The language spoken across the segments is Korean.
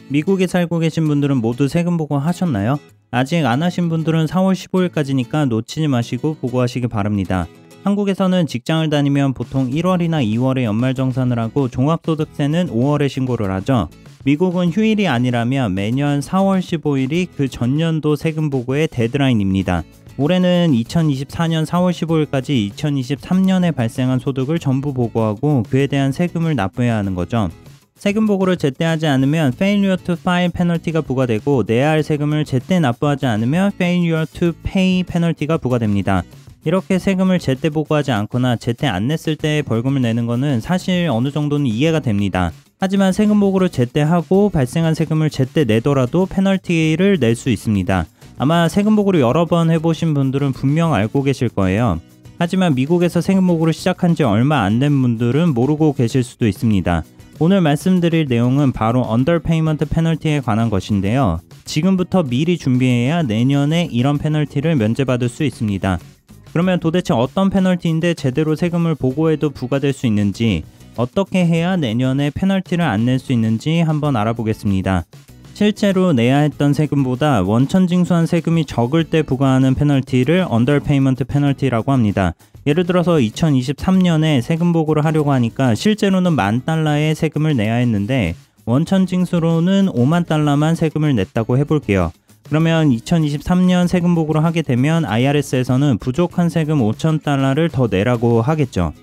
미국에 살고 계신 분들은 모두 세금 보고 하셨나요? 아직 안 하신 분들은 4월 15일까지니까 놓치지 마시고 보고하시기 바랍니다. 한국에서는 직장을 다니면 보통 1월이나 2월에 연말정산을 하고 종합소득세는 5월에 신고를 하죠. 미국은 휴일이 아니라면 매년 4월 15일이 그 전년도 세금 보고의 데드라인입니다. 올해는 2024년 4월 15일까지 2023년에 발생한 소득을 전부 보고하고 그에 대한 세금을 납부해야 하는 거죠. 세금 보고를 제때 하지 않으면 failure to file 페널티가 부과되고 내야 할 세금을 제때 납부하지 않으면 failure to pay 페널티가 부과됩니다. 이렇게 세금을 제때 보고하지 않거나 제때 안 냈을 때 벌금을 내는 거는 사실 어느 정도는 이해가 됩니다. 하지만 세금 보고를 제때 하고 발생한 세금을 제때 내더라도 페널티를 낼 수 있습니다. 아마 세금 보고를 여러 번 해보신 분들은 분명 알고 계실 거예요. 하지만 미국에서 세금 보고를 시작한 지 얼마 안 된 분들은 모르고 계실 수도 있습니다. 오늘 말씀드릴 내용은 바로 언더페이먼트 페널티에 관한 것인데요. 지금부터 미리 준비해야 내년에 이런 페널티를 면제받을 수 있습니다. 그러면 도대체 어떤 페널티인데 제대로 세금을 보고해도 부과될 수 있는지, 어떻게 해야 내년에 페널티를 안 낼 수 있는지 한번 알아보겠습니다. 실제로 내야 했던 세금보다 원천 징수한 세금이 적을 때 부과하는 페널티를 언더페이먼트 페널티라고 합니다. 예를 들어서 2023년에 세금 보고를 하려고 하니까 실제로는 $10,000의 세금을 내야 했는데 원천 징수로는 $50,000만 세금을 냈다고 해볼게요. 그러면 2023년 세금 보고를 하게 되면 IRS에서는 부족한 세금 $5,000를 더 내라고 하겠죠.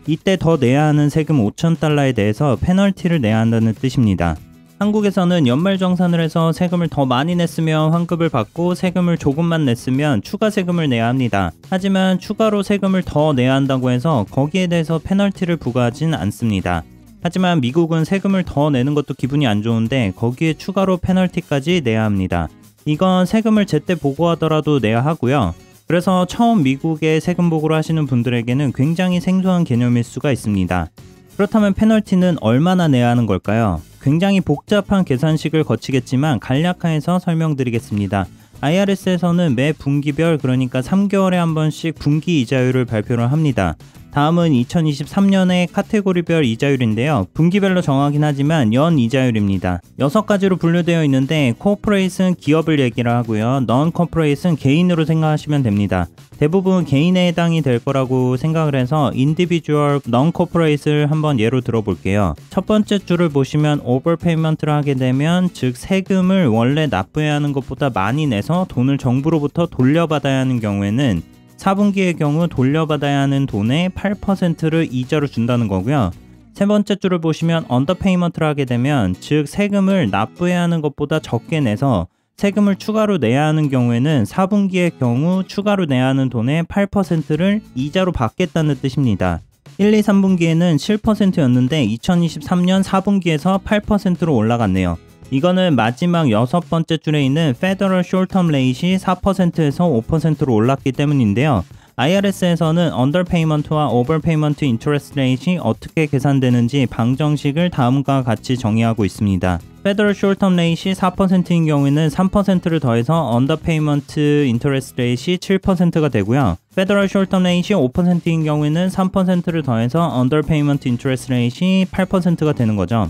이때 더 내야 하는 세금 $5,000에 대해서 페널티를 내야 한다는 뜻입니다. 한국에서는 연말정산을 해서 세금을 더 많이 냈으면 환급을 받고 세금을 조금만 냈으면 추가 세금을 내야 합니다. 하지만 추가로 세금을 더 내야 한다고 해서 거기에 대해서 페널티를 부과하진 않습니다. 하지만 미국은 세금을 더 내는 것도 기분이 안 좋은데 거기에 추가로 페널티까지 내야 합니다. 이건 세금을 제때 보고하더라도 내야 하고요. 그래서 처음 미국에 세금 보고를 하시는 분들에게는 굉장히 생소한 개념일 수가 있습니다. 그렇다면 페널티는 얼마나 내야 하는 걸까요? 굉장히 복잡한 계산식을 거치겠지만 간략화해서 설명드리겠습니다. IRS에서는 매 분기별, 그러니까 3개월에 한 번씩 분기 이자율을 발표를 합니다. 다음은 2023년의 카테고리별 이자율인데요. 분기별로 정하긴 하지만 연 이자율입니다. 6가지로 분류되어 있는데 코퍼레이트는 기업을 얘기를 하고요. 넌 코퍼레이트는 개인으로 생각하시면 됩니다. 대부분 개인에 해당이 될 거라고 생각을 해서 인디비주얼 넌 코퍼레이트를 한번 예로 들어볼게요. 첫 번째 줄을 보시면 오버페이먼트를 하게 되면, 즉 세금을 원래 납부해야 하는 것보다 많이 내서 돈을 정부로부터 돌려받아야 하는 경우에는 4분기의 경우 돌려받아야 하는 돈의 8%를 이자로 준다는 거고요. 세 번째 줄을 보시면 언더페이먼트를 하게 되면, 즉 세금을 납부해야 하는 것보다 적게 내서 세금을 추가로 내야 하는 경우에는 4분기의 경우 추가로 내야 하는 돈의 8%를 이자로 받겠다는 뜻입니다. 1, 2, 3분기에는 7%였는데 2023년 4분기에서 8%로 올라갔네요. 이거는 마지막 6번째 줄에 있는 Federal Short-Term Rate이 4%에서 5%로 올랐기 때문인데요. IRS에서는 Underpayment와 Overpayment Interest Rate이 어떻게 계산되는지 방정식을 다음과 같이 정의하고 있습니다. Federal Short-Term Rate이 4%인 경우에는 3%를 더해서 Underpayment Interest Rate이 7%가 되고요. Federal Short-Term Rate이 5%인 경우에는 3%를 더해서 Underpayment Interest Rate이 8%가 되는 거죠.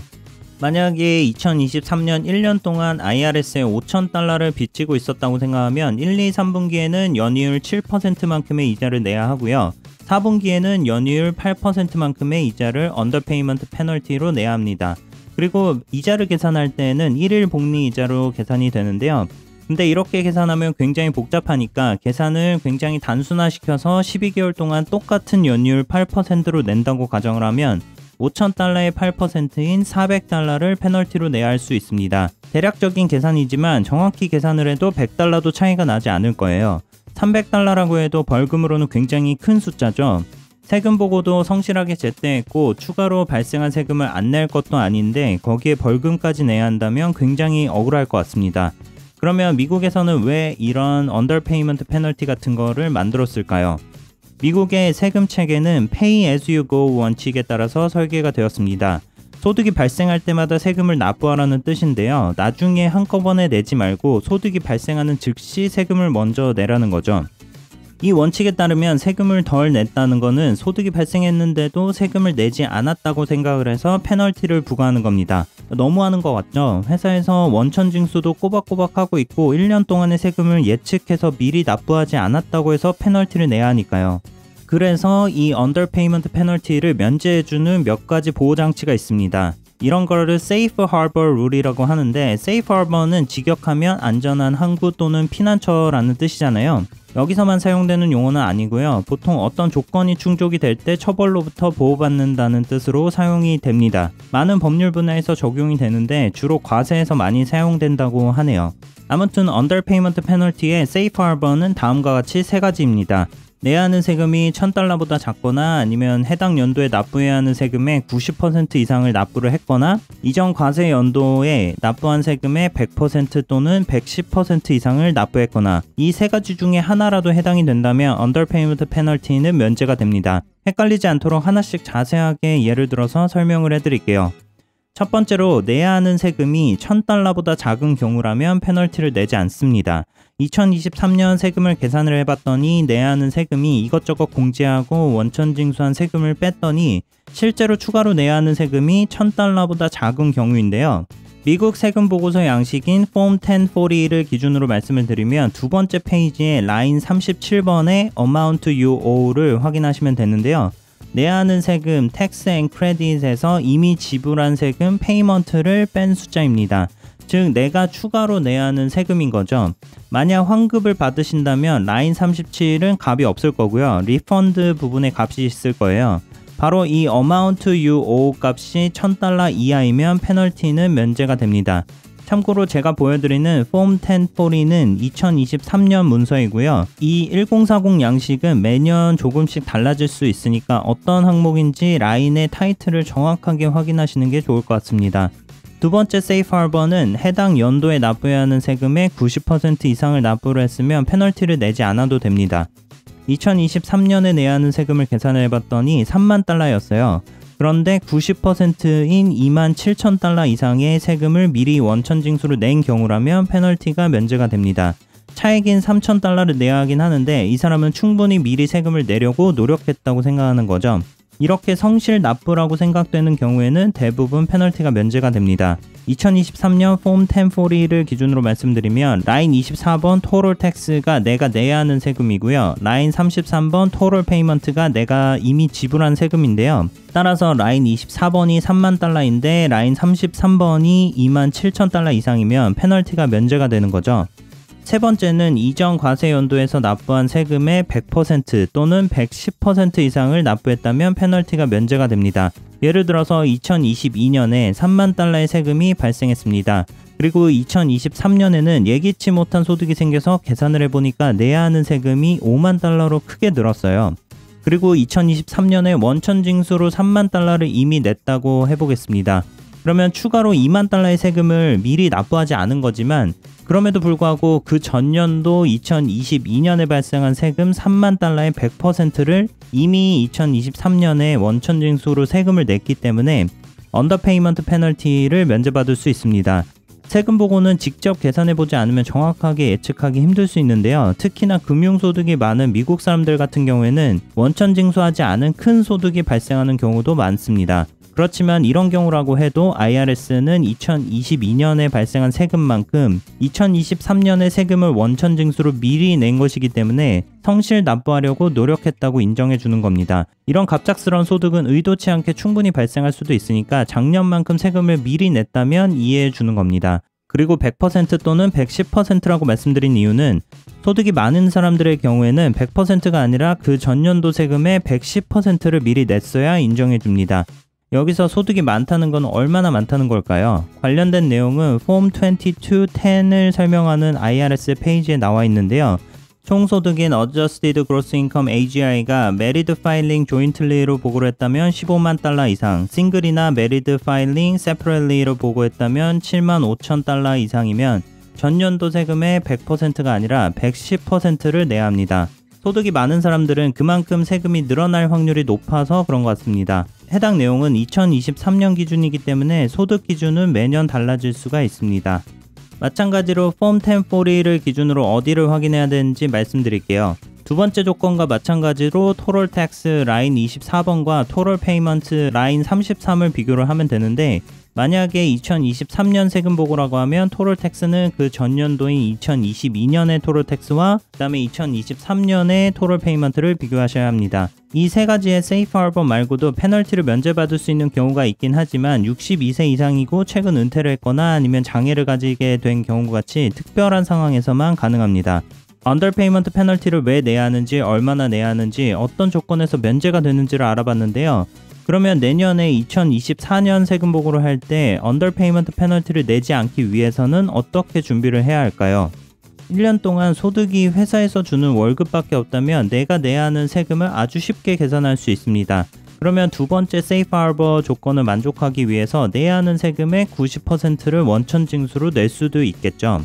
만약에 2023년 1년 동안 IRS에 $5,000를 빚지고 있었다고 생각하면 1, 2, 3분기에는 연이율 7%만큼의 이자를 내야 하고요. 4분기에는 연이율 8%만큼의 이자를 언더페이먼트 페널티로 내야 합니다. 그리고 이자를 계산할 때는 1일 복리 이자로 계산이 되는데요. 근데 이렇게 계산하면 굉장히 복잡하니까 계산을 굉장히 단순화시켜서 12개월 동안 똑같은 연이율 8%로 낸다고 가정을 하면 $5,000의 8%인 $400를 페널티로 내야 할 수 있습니다. 대략적인 계산이지만 정확히 계산을 해도 $100도 차이가 나지 않을 거예요. $300라고 해도 벌금으로는 굉장히 큰 숫자죠. 세금 보고도 성실하게 제때했고 추가로 발생한 세금을 안 낼 것도 아닌데 거기에 벌금까지 내야 한다면 굉장히 억울할 것 같습니다. 그러면 미국에서는 왜 이런 언더페이먼트 페널티 같은 거를 만들었을까요? 미국의 세금 체계는 Pay as you go 원칙에 따라서 설계가 되었습니다. 소득이 발생할 때마다 세금을 납부하라는 뜻인데요. 나중에 한꺼번에 내지 말고 소득이 발생하는 즉시 세금을 먼저 내라는 거죠. 이 원칙에 따르면 세금을 덜 냈다는 것은 소득이 발생했는데도 세금을 내지 않았다고 생각을 해서 페널티를 부과하는 겁니다. 너무하는 것 같죠? 회사에서 원천징수도 꼬박꼬박 하고 있고 1년 동안의 세금을 예측해서 미리 납부하지 않았다고 해서 페널티를 내야 하니까요. 그래서 이 언더페이먼트 페널티를 면제해주는 몇 가지 보호장치가 있습니다. 이런 거를 Safe Harbor 룰이라고 하는데, Safe Harbor는 직역하면 안전한 항구 또는 피난처라는 뜻이잖아요. 여기서만 사용되는 용어는 아니고요. 보통 어떤 조건이 충족이 될 때 처벌로부터 보호받는다는 뜻으로 사용이 됩니다. 많은 법률 분야에서 적용이 되는데 주로 과세에서 많이 사용된다고 하네요. 아무튼 언더페이먼트 페널티의 Safe Harbor는 다음과 같이 세 가지입니다. 내야 하는 세금이 $1000보다 작거나 아니면 해당 연도에 납부해야 하는 세금의 90% 이상을 납부를 했거나 이전 과세 연도에 납부한 세금의 100% 또는 110% 이상을 납부했거나 이 세 가지 중에 하나라도 해당이 된다면 언더페이먼트 페널티는 면제가 됩니다. 헷갈리지 않도록 하나씩 자세하게 예를 들어서 설명을 해드릴게요. 첫 번째로 내야 하는 세금이 $1000보다 작은 경우라면 페널티를 내지 않습니다. 2023년 세금을 계산을 해봤더니 내야 하는 세금이 이것저것 공제하고 원천징수한 세금을 뺐더니 실제로 추가로 내야 하는 세금이 $1000보다 작은 경우인데요. 미국 세금 보고서 양식인 Form 1040를 기준으로 말씀을 드리면 두 번째 페이지에 라인 37번의 Amount You Owe를 확인하시면 되는데요. 내야 하는 세금 Tax and Credit에서 이미 지불한 세금 Payment를 뺀 숫자입니다. 즉 내가 추가로 내야 하는 세금인 거죠. 만약 환급을 받으신다면 라인 37은 값이 없을 거고요. 리펀드 부분에 값이 있을 거예요. 바로 이 Amount You Owe 값이 $1000 이하이면 페널티는 면제가 됩니다. 참고로 제가 보여드리는 Form 1040는 2023년 문서이고요. 이 1040 양식은 매년 조금씩 달라질 수 있으니까 어떤 항목인지 라인의 타이틀을 정확하게 확인하시는 게 좋을 것 같습니다. 두 번째 Safe Harbor는 해당 연도에 납부해야 하는 세금의 90% 이상을 납부를 했으면 페널티를 내지 않아도 됩니다. 2023년에 내야 하는 세금을 계산을 해봤더니 $30,000였어요. 그런데 90%인 $27,000 이상의 세금을 미리 원천징수로 낸 경우라면 페널티가 면제가 됩니다. 차액인 $3,000를 내야 하긴 하는데 이 사람은 충분히 미리 세금을 내려고 노력했다고 생각하는 거죠. 이렇게 성실 납부라고 생각되는 경우에는 대부분 페널티가 면제가 됩니다. 2023년 Form 1040를 기준으로 말씀드리면 라인 24번 Total Tax가 내가 내야 하는 세금이고요. 라인 33번 Total Payment가 내가 이미 지불한 세금인데요. 따라서 라인 24번이 $30,000인데 라인 33번이 $27,000 이상이면 페널티가 면제가 되는 거죠. 세 번째는 이전 과세 연도에서 납부한 세금의 100% 또는 110% 이상을 납부했다면 페널티가 면제가 됩니다. 예를 들어서 2022년에 $30,000의 세금이 발생했습니다. 그리고 2023년에는 예기치 못한 소득이 생겨서 계산을 해보니까 내야 하는 세금이 $50,000로 크게 늘었어요. 그리고 2023년에 원천징수로 $30,000를 이미 냈다고 해보겠습니다. 그러면 추가로 $20,000의 세금을 미리 납부하지 않은 거지만 그럼에도 불구하고 그 전년도 2022년에 발생한 세금 $30,000의 100%를 이미 2023년에 원천징수로 세금을 냈기 때문에 언더페이먼트 페널티를 면제받을 수 있습니다. 세금 보고는 직접 계산해보지 않으면 정확하게 예측하기 힘들 수 있는데요. 특히나 금융소득이 많은 미국 사람들 같은 경우에는 원천징수하지 않은 큰 소득이 발생하는 경우도 많습니다. 그렇지만 이런 경우라고 해도 IRS는 2022년에 발생한 세금만큼 2023년의 세금을 원천징수로 미리 낸 것이기 때문에 성실 납부하려고 노력했다고 인정해 주는 겁니다. 이런 갑작스러운 소득은 의도치 않게 충분히 발생할 수도 있으니까 작년만큼 세금을 미리 냈다면 이해해 주는 겁니다. 그리고 100% 또는 110%라고 말씀드린 이유는 소득이 많은 사람들의 경우에는 100%가 아니라 그 전년도 세금의 110%를 미리 냈어야 인정해 줍니다. 여기서 소득이 많다는 건 얼마나 많다는 걸까요? 관련된 내용은 Form 2210을 설명하는 IRS 페이지에 나와 있는데요. 총소득인 Adjusted Gross Income AGI가 Married Filing Jointly로 보고를 했다면 $150,000 이상, 싱글이나 Married Filing Separately로 보고했다면 $75,000 이상이면 전년도 세금의 100%가 아니라 110%를 내야 합니다. 소득이 많은 사람들은 그만큼 세금이 늘어날 확률이 높아서 그런 것 같습니다. 해당 내용은 2023년 기준이기 때문에 소득 기준은 매년 달라질 수가 있습니다. 마찬가지로 Form 1040를 기준으로 어디를 확인해야 되는지 말씀드릴게요. 두 번째 조건과 마찬가지로 토럴 텍스 라인 24번과 토럴 페이먼트 라인 33을 비교를 하면 되는데, 만약에 2023년 세금 보고라고 하면 토럴 텍스는 그 전년도인 2022년의 토럴 텍스와 그 다음에 2023년의 토럴 페이먼트를 비교하셔야 합니다. 이 세 가지의 세이프 하버 말고도 페널티를 면제받을 수 있는 경우가 있긴 하지만 62세 이상이고 최근 은퇴를 했거나 아니면 장애를 가지게 된 경우와 같이 특별한 상황에서만 가능합니다. 언더페이먼트 페널티를 왜 내야 하는지, 얼마나 내야 하는지, 어떤 조건에서 면제가 되는지를 알아봤는데요. 그러면 내년에 2024년 세금 보고를 할 때 언더페이먼트 페널티를 내지 않기 위해서는 어떻게 준비를 해야 할까요? 1년 동안 소득이 회사에서 주는 월급밖에 없다면 내가 내야 하는 세금을 아주 쉽게 계산할 수 있습니다. 그러면 두 번째 세이프 하버 조건을 만족하기 위해서 내야 하는 세금의 90%를 원천 징수로 낼 수도 있겠죠.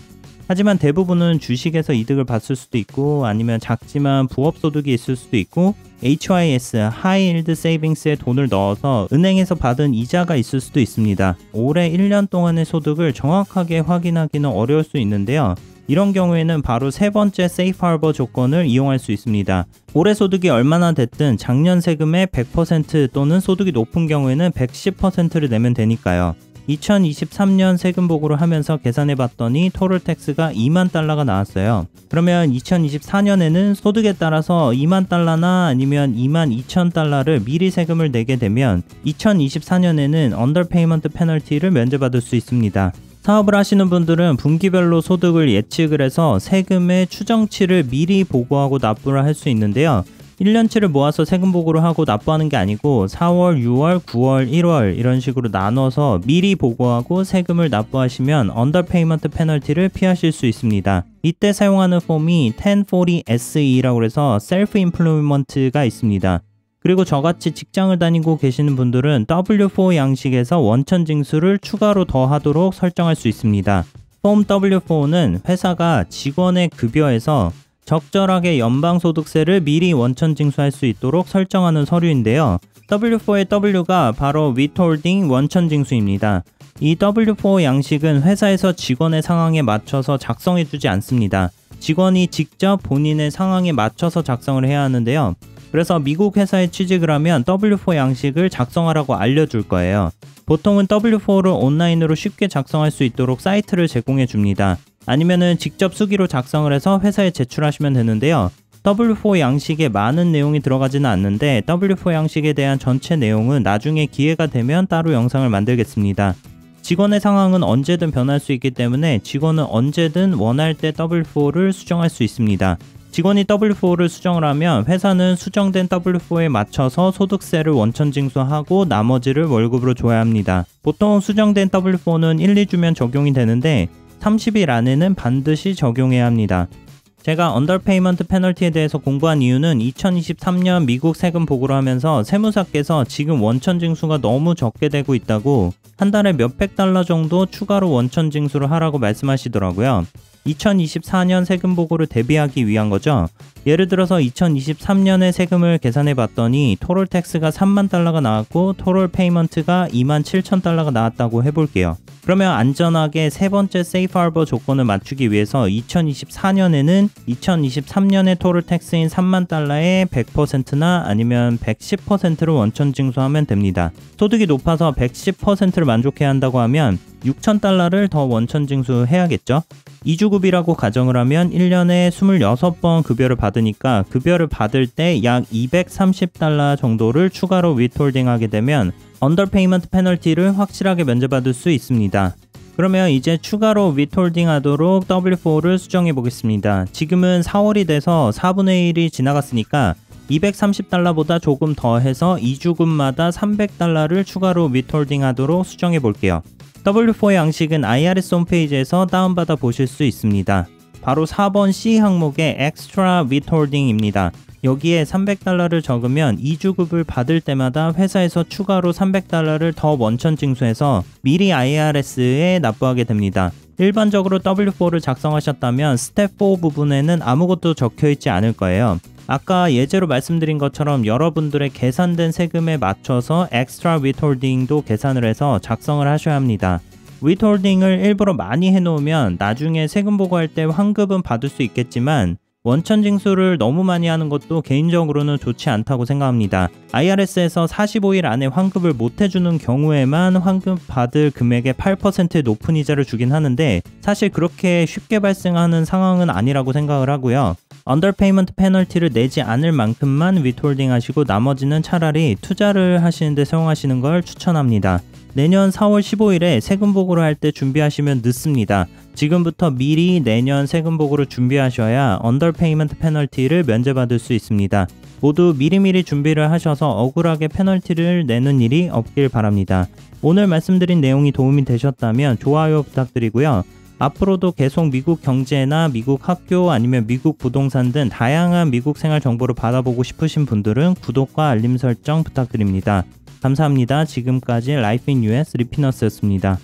하지만 대부분은 주식에서 이득을 봤을 수도 있고 아니면 작지만 부업소득이 있을 수도 있고 HYS, High Yield Savings에 돈을 넣어서 은행에서 받은 이자가 있을 수도 있습니다. 올해 1년 동안의 소득을 정확하게 확인하기는 어려울 수 있는데요. 이런 경우에는 바로 세 번째 세이프 하버 조건을 이용할 수 있습니다. 올해 소득이 얼마나 됐든 작년 세금의 100% 또는 소득이 높은 경우에는 110%를 내면 되니까요. 2023년 세금 보고를 하면서 계산해 봤더니 토럴 텍스가 2만 달러가 나왔어요. 그러면 2024년에는 소득에 따라서 2만 달러나 아니면 2만 2천 달러를 미리 세금을 내게 되면 2024년에는 언더페이먼트 페널티를 면제받을 수 있습니다. 사업을 하시는 분들은 분기별로 소득을 예측을 해서 세금의 추정치를 미리 보고하고 납부를 할 수 있는데요. 1년치를 모아서 세금 보고를 하고 납부하는 게 아니고 4월, 6월, 9월, 1월 이런 식으로 나눠서 미리 보고하고 세금을 납부하시면 언더페이먼트 페널티를 피하실 수 있습니다. 이때 사용하는 폼이 1040SE라고 해서 셀프 임플로이먼트가 있습니다. 그리고 저같이 직장을 다니고 계시는 분들은 W4 양식에서 원천 징수를 추가로 더하도록 설정할 수 있습니다. 폼 W4는 회사가 직원의 급여에서 적절하게 연방소득세를 미리 원천 징수할 수 있도록 설정하는 서류인데요. W4의 W가 바로 withholding 원천 징수입니다. 이 W4 양식은 회사에서 직원의 상황에 맞춰서 작성해주지 않습니다. 직원이 직접 본인의 상황에 맞춰서 작성을 해야 하는데요. 그래서 미국 회사에 취직을 하면 W4 양식을 작성하라고 알려줄 거예요. 보통은 W4를 온라인으로 쉽게 작성할 수 있도록 사이트를 제공해 줍니다. 아니면은 직접 수기로 작성을 해서 회사에 제출하시면 되는데요. W4 양식에 많은 내용이 들어가지는 않는데 W4 양식에 대한 전체 내용은 나중에 기회가 되면 따로 영상을 만들겠습니다. 직원의 상황은 언제든 변할 수 있기 때문에 직원은 언제든 원할 때 W4를 수정할 수 있습니다. 직원이 W4를 수정을 하면 회사는 수정된 W4에 맞춰서 소득세를 원천 징수하고 나머지를 월급으로 줘야 합니다. 보통 수정된 W4는 1, 2주면 적용이 되는데 30일 안에는 반드시 적용해야 합니다. 제가 언더페이먼트 페널티에 대해서 공부한 이유는 2023년 미국 세금 보고를 하면서 세무사께서 지금 원천 징수가 너무 적게 되고 있다고 한 달에 몇백 달러 정도 추가로 원천 징수를 하라고 말씀하시더라고요. 2024년 세금 보고를 대비하기 위한 거죠. 예를 들어서 2023년에 세금을 계산해 봤더니 토럴 텍스가 3만 달러가 나왔고 토럴 페이먼트가 2만 7천 달러가 나왔다고 해볼게요. 그러면 안전하게 세 번째 세이프 하버 조건을 맞추기 위해서 2024년에는 2023년의 토럴 텍스인 3만 달러의 100%나 아니면 110%를 원천 징수하면 됩니다. 소득이 높아서 110%를 만족해야 한다고 하면 6천 달러를 더 원천 징수해야겠죠. 2주급이라고 가정을 하면 1년에 26번 급여를 받으니까 급여를 받을 때 약 230달러 정도를 추가로 위톨딩하게 되면 언더페이먼트 페널티를 확실하게 면제받을 수 있습니다. 그러면 이제 추가로 위톨딩 하도록 W4를 수정해 보겠습니다. 지금은 4월이 돼서 4분의 1이 지나갔으니까 230달러보다 조금 더 해서 2주급마다 300달러를 추가로 위톨딩 하도록 수정해 볼게요. W4 양식은 IRS 홈페이지에서 다운받아 보실 수 있습니다. 바로 4번 C 항목의 Extra Withholding입니다. 여기에 300달러를 적으면 2주급을 받을 때마다 회사에서 추가로 300달러를 더 원천 징수해서 미리 IRS에 납부하게 됩니다. 일반적으로 W4를 작성하셨다면 스텝 4 부분에는 아무것도 적혀있지 않을 거예요. 아까 예제로 말씀드린 것처럼 여러분들의 계산된 세금에 맞춰서 엑스트라 위톨딩도 계산을 해서 작성을 하셔야 합니다. 위톨딩을 일부러 많이 해놓으면 나중에 세금 보고할 때 환급은 받을 수 있겠지만 원천 징수를 너무 많이 하는 것도 개인적으로는 좋지 않다고 생각합니다. IRS에서 45일 안에 환급을 못 해주는 경우에만 환급 받을 금액의 8%의 높은 이자를 주긴 하는데 사실 그렇게 쉽게 발생하는 상황은 아니라고 생각을 하고요. 언더페이먼트 페널티를 내지 않을 만큼만 위톨딩 하시고 나머지는 차라리 투자를 하시는데 사용하시는 걸 추천합니다. 내년 4월 15일에 세금 보고를 할 때 준비하시면 늦습니다. 지금부터 미리 내년 세금 보고를 준비하셔야 언더페이먼트 페널티를 면제받을 수 있습니다. 모두 미리미리 준비를 하셔서 억울하게 페널티를 내는 일이 없길 바랍니다. 오늘 말씀드린 내용이 도움이 되셨다면 좋아요 부탁드리고요. 앞으로도 계속 미국 경제나 미국 학교 아니면 미국 부동산 등 다양한 미국 생활 정보를 받아보고 싶으신 분들은 구독과 알림 설정 부탁드립니다. 감사합니다. 지금까지 라이프 인 US 리피너스였습니다.